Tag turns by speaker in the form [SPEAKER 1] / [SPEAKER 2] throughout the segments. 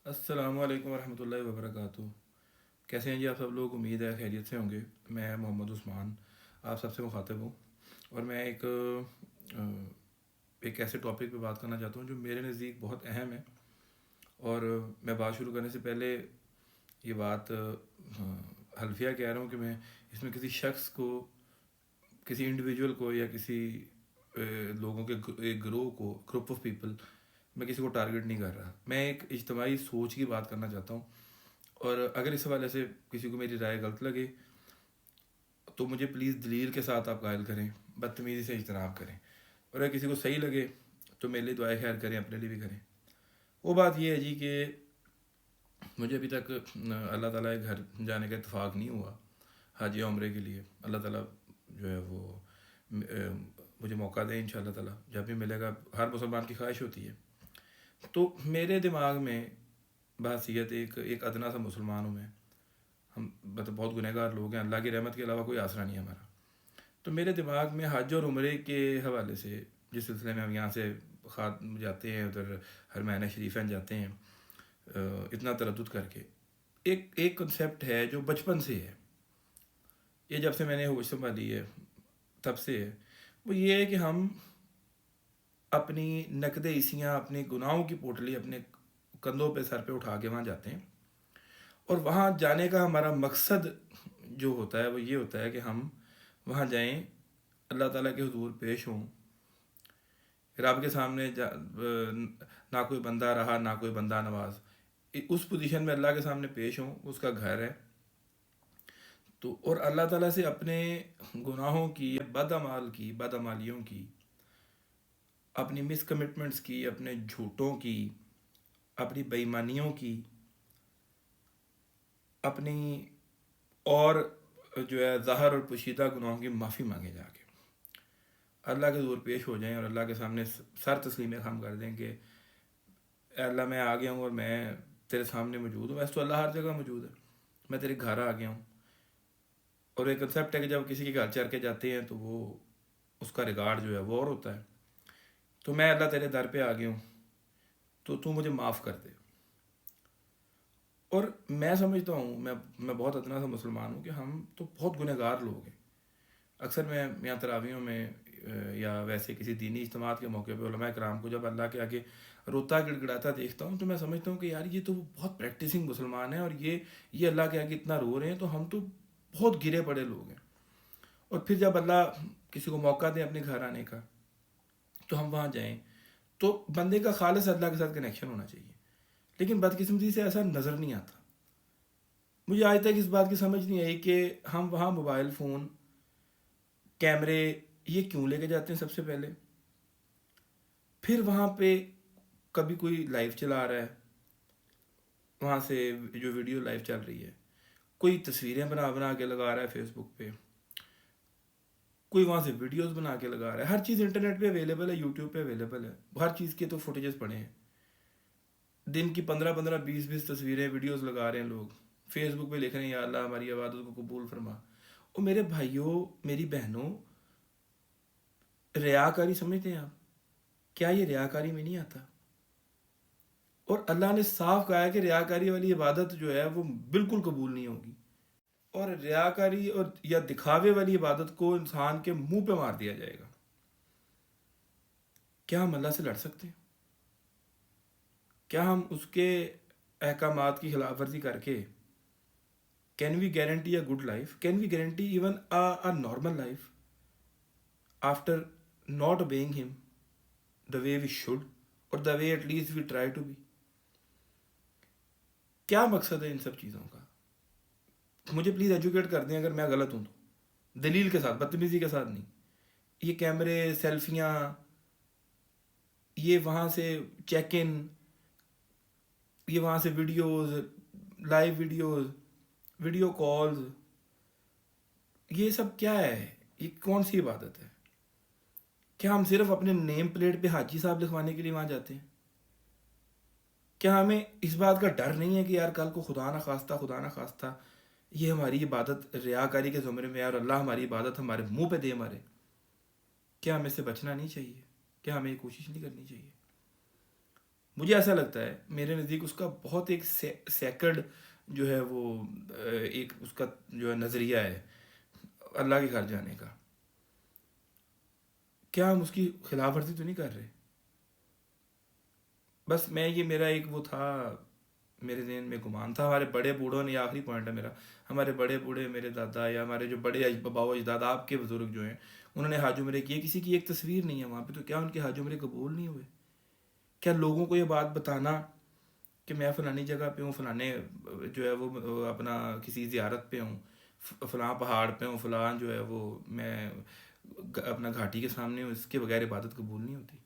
[SPEAKER 1] السلام علیکم ورحمۃ اللہ وبرکاتہ۔ کیسے ہیں جی آپ سب لوگ؟ امید ہے خیریت سے ہوں گے۔ میں محمد عثمان آپ سب سے مخاطب ہوں، اور میں ایک ایسے ٹاپک پہ بات کرنا چاہتا ہوں جو میرے نزدیک بہت اہم ہے۔ اور میں بات شروع کرنے سے پہلے یہ بات حلفیہ کہہ رہا ہوں کہ میں اس میں کسی شخص کو، کسی انڈیویجول کو، یا کسی لوگوں کے ایک گروپ آف پیپل، میں کسی کو ٹارگٹ نہیں کر رہا۔ میں ایک اجتماعی سوچ کی بات کرنا چاہتا ہوں، اور اگر اس حوالے سے کسی کو میری رائے غلط لگے تو مجھے پلیز دلیل کے ساتھ آپ قائل کریں، بدتمیزی سے اجتناب کریں، اور اگر کسی کو صحیح لگے تو میرے لیے دعائیں خیر کریں، اپنے لیے بھی کریں۔ وہ بات یہ ہے جی کہ مجھے ابھی تک اللہ تعالیٰ کے گھر جانے کا اتفاق نہیں ہوا حج یا عمرے کے لیے۔ اللہ تعالیٰ جو ہے وہ مجھے موقع دے، ان شاء اللہ تعالیٰ جب بھی ملے گا۔ ہر مسلمان کی خواہش ہوتی ہے۔ تو میرے دماغ میں بحثیت ایک ادنا سا مسلمان ہوں میں، ہم مطلب بہت گنہگار لوگ ہیں، اللہ کی رحمت کے علاوہ کوئی آسرا نہیں ہے ہمارا۔ تو میرے دماغ میں حج اور عمرے کے حوالے سے، جس سلسلے میں ہم یہاں سے جاتے ہیں، ادھر ہر مہینہ شریفین جاتے ہیں، اتنا تردد کر کے ایک کنسیپٹ ہے جو بچپن سے ہے، یہ جب سے میں نے ہوش سنبھالی ہے تب سے ہے۔ وہ یہ ہے کہ ہم اپنی نقد عیسیاں، اپنے گناہوں کی پوٹلی اپنے کندھوں پہ، سر پہ اٹھا کے وہاں جاتے ہیں، اور وہاں جانے کا ہمارا مقصد جو ہوتا ہے وہ یہ ہوتا ہے کہ ہم وہاں جائیں، اللہ تعالیٰ کے حضور پیش ہوں، رب کے سامنے نہ کوئی بندہ رہا نہ کوئی بندہ نواز، اس پوزیشن میں اللہ کے سامنے پیش ہوں، اس کا گھر ہے تو، اور اللہ تعالیٰ سے اپنے گناہوں کی، بدعمالیوں کی، اپنی مس کمٹمنٹس کی، اپنے جھوٹوں کی، اپنی بےایمانیوں کی، اپنی اور جو ہے ظاہر اور پوشیدہ گناہوں کی معافی مانگے جا کے، اللہ کے حضور پیش ہو جائیں اور اللہ کے سامنے سر تسلیم خم کر دیں کہ اے اللہ، میں آ گیا ہوں اور میں تیرے سامنے موجود ہوں۔ ویسے تو اللہ ہر جگہ موجود ہے، میں تیرے گھر آ گیا ہوں۔ اور ایک کنسیپٹ ہے کہ جب کسی کے گھر چر کے جاتے ہیں تو وہ اس کا ریگارڈ جو ہے وہ اور ہوتا ہے۔ تو میں اللہ تیرے در پہ آ گیا ہوں، تو مجھے معاف کر دے۔ اور میں سمجھتا ہوں، میں بہت ادنا سا مسلمان ہوں کہ ہم تو بہت گنہگار لوگ ہیں۔ اکثر میں یہاں تراویحوں میں یا ویسے کسی دینی اجتماعات کے موقع پہ علماء کرام کو جب اللہ کے آگے روتا گڑ گڑاتا دیکھتا ہوں تو میں سمجھتا ہوں کہ یار یہ تو بہت پریکٹسنگ مسلمان ہیں، اور یہ اللہ کے آگے اتنا رو رہے ہیں، تو ہم تو بہت گرے پڑے لوگ ہیں۔ اور پھر جب اللہ کسی کو موقع دے اپنے گھر آنے کا تو ہم وہاں جائیں، تو بندے کا خالص اللہ کے ساتھ کنیکشن ہونا چاہیے، لیکن بدقسمتی سے ایسا نظر نہیں آتا۔ مجھے آج تک اس بات کی سمجھ نہیں آئی کہ ہم وہاں موبائل فون، کیمرے یہ کیوں لے کے جاتے ہیں سب سے پہلے۔ پھر وہاں پہ کبھی کوئی لائیو چلا رہا ہے، وہاں سے جو ویڈیو لائیو چل رہی ہے، کوئی تصویریں بنا بنا کے لگا رہا ہے فیس بک پہ، کوئی وہاں سے ویڈیوز بنا کے لگا رہا ہے۔ ہر چیز انٹرنیٹ پہ اویلیبل ہے، یوٹیوب پہ اویلیبل ہے، ہر چیز کے تو فوٹیجز پڑے ہیں۔ دن کی 15 20 تصویریں، ویڈیوز لگا رہے ہیں لوگ، فیس بک پہ لکھ رہے ہیں یا اللہ ہماری عبادت کو قبول فرما۔ اور میرے بھائیوں، میری بہنوں، ریاکاری سمجھتے ہیں آپ؟ کیا یہ ریاکاری میں نہیں آتا؟ اور اللہ نے صاف کہا ہے کہ ریاکاری والی عبادت جو ہے وہ بالکل قبول نہیں ہوگی، اور ریاکاری اور یا دکھاوے والی عبادت کو انسان کے منہ پہ مار دیا جائے گا۔ کیا ہم اللہ سے لڑ سکتے ہیں؟ کیا ہم اس کے احکامات کی خلاف ورزی کر کے can we guarantee a good life? Can we guarantee even a normal life after not obeying him the way we should, or the way at least we try to be؟ کیا مقصد ہے ان سب چیزوں کا؟ مجھے پلیز ایجوکیٹ کر دیں اگر میں غلط ہوں تو، دلیل کے ساتھ، بدتمیزی کے ساتھ نہیں۔ یہ کیمرے، سیلفیاں، یہ وہاں سے چیک ان، یہ وہاں سے videos, live videos, video calls, یہ سب کیا ہے؟ یہ کون سی عبادت ہے؟ کیا ہم صرف اپنے نیم پلیٹ پہ حاجی صاحب لکھوانے کے لیے وہاں جاتے ہیں؟ کیا ہمیں اس بات کا ڈر نہیں ہے کہ یار کل کو خدا نہ خواستہ یہ ہماری عبادت ریاکاری کے زمرے میں ہے، اور اللہ ہماری عبادت ہمارے منہ پہ دے مارے؟ کیا ہمیں سے بچنا نہیں چاہیے؟ کیا ہمیں یہ کوشش نہیں کرنی چاہیے؟ مجھے ایسا لگتا ہے میرے نزدیک اس کا بہت ایک سیکرڈ جو ہے وہ ایک اس کا جو ہے نظریہ ہے اللہ کے گھر جانے کا. کیا ہم اس کی خلاف ورزی تو نہیں کر رہے؟ بس میں یہ میرا ایک وہ تھا، میرے ذہن میں گمان تھا. ہمارے بڑے بوڑھوں نے، یہ آخری پوائنٹ ہے میرا، ہمارے بڑے بوڑھے، میرے دادا یا ہمارے جو بڑے بابا و اجداد آپ کے بزرگ جو ہیں، انہوں نے حج عمرے کیے. کسی کی ایک تصویر نہیں ہے وہاں پہ، تو کیا ان کے حج عمرے قبول نہیں ہوئے؟ کیا لوگوں کو یہ بات بتانا کہ میں فلانی جگہ پہ ہوں، فلانے جو ہے وہ اپنا کسی زیارت پہ ہوں، فلاں پہاڑ پہ ہوں، فلاں جو ہے وہ میں اپنا گھاٹی کے سامنے ہوں، اس کے بغیر عبادت قبول نہیں ہوتی؟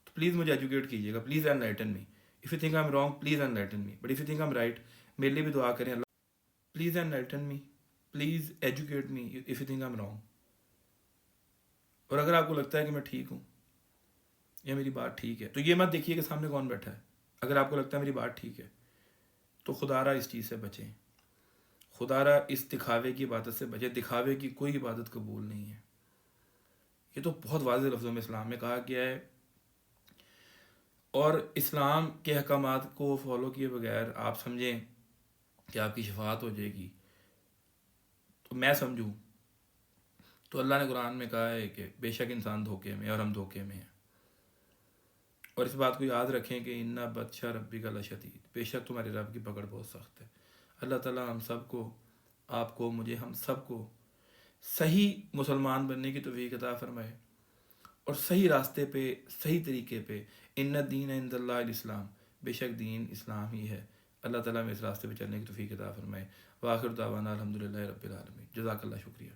[SPEAKER 1] تو پلیز مجھے ایجوکیٹ کیجیے گا، please enlighten me. If you think I'm wrong please enlighten me, but if you think I'm right میرے لیے بھی دعا کریں Allah. Please enlighten me, please educate me if you think I'm wrong. اور اگر آپ کو لگتا ہے کہ میں ٹھیک ہوں یا میری بات ٹھیک ہے، تو یہ مت دیکھیے کہ سامنے کون بیٹھا ہے. اگر آپ کو لگتا ہے میری بات ٹھیک ہے تو خدا را اس چیز سے بچیں، خدا را اس دکھاوے کی عبادت سے بچیں. دکھاوے کی کوئی عبادت قبول نہیں ہے. یہ تو بہت واضح لفظوں میں اسلام میں کہا گیا ہے. اور اسلام کے احکامات کو فالو کیے بغیر آپ سمجھیں کہ آپ کی شفاعت ہو جائے گی، تو میں سمجھوں تو اللہ نے قرآن میں کہا ہے کہ بے شک انسان دھوکے میں اور ہم دھوکے میں ہیں. اور اس بات کو یاد رکھیں کہ انا بطشا ربی کا لشدید، بے شک تمہارے رب کی پکڑ بہت سخت ہے. اللہ تعالیٰ ہم سب کو، آپ کو، مجھے، ہم سب کو صحیح مسلمان بننے کی توفیق عطا فرمائے، اور صحیح راستے پہ، صحیح طریقے پہ. ان الدین عند اللہ الاسلام، بے شک دین اسلام ہی ہے. اللہ تعالیٰ میں اس راستے پہ چلنے کی توفیق عطا فرمائے. وآخر دعوانا الحمدللہ رب العالمین. جزاک اللہ، شکریہ.